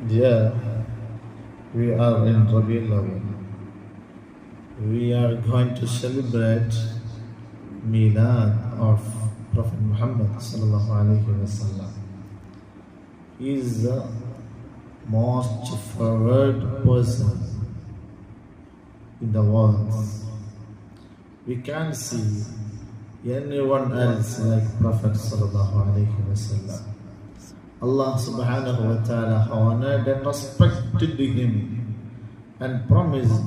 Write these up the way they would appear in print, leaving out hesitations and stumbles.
Yeah, we are in Rabiul Awwal. We are going to celebrate Milad of Prophet Muhammad sallallahu alaihi wasallam. He is the most favored person in the world. We can't see anyone else like Prophet sallallahu alaihi wasallam. Allah subhanahu wa ta'ala honored and respected him and promised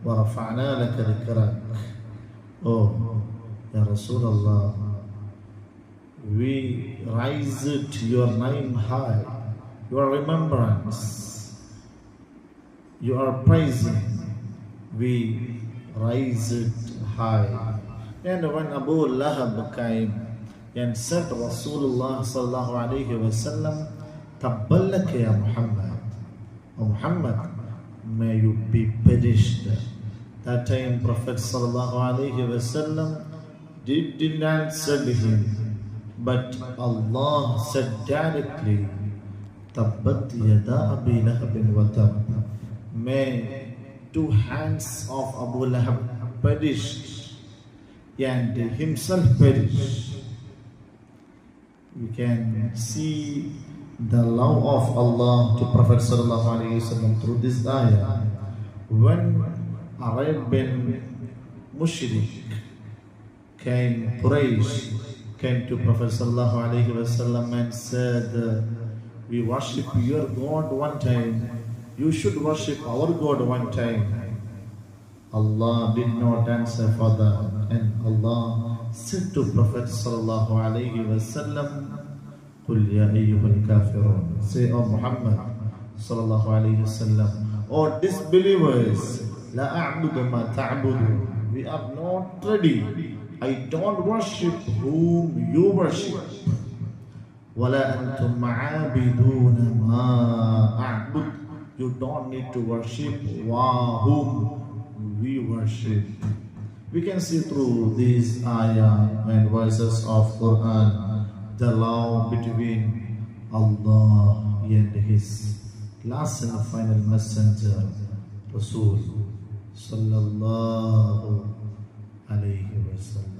وَرَفَعْنَا لَكَ ذِكْرَكَ. Oh, Ya Rasulullah, we raised your name high, your remembrance, your praising, we raised it high. And when Abu Lahab came and said Rasulullah sallallahu alayhi wa sallam, Tabbalak ya Muhammad, O Muhammad, may you be perished. That time Prophet sallallahu alayhi wa sallam didn't answer him, but Allah said directly, Tabbat yada Abi Lahabin wa tab. May two hands of Abu Lahab perish and himself perish. You can see the love of Allah to Prophet sallallahu alaihi wasallam through this ayah. When Arabian mushrik came to Prophet sallallahu alaihi wasallam and said, "We worship your God one time. You should worship our God one time." Allah did not answer for that, and Allah said to Prophet sallallahu alaihi wasallam, "Qul ya ayyuhal kafirun." Say, "O Muhammad sallallahu alaihi wasallam, O disbelievers, la a'budu ma ta'budu." We are not ready. I don't worship whom you worship. Wala antum ma'abiduna ma a'bud. You don't need to worship whom we worship. We can see through these ayah and verses of Quran the love between Allah and His last and final messenger, Rasul sallallahu alayhi wa sallam.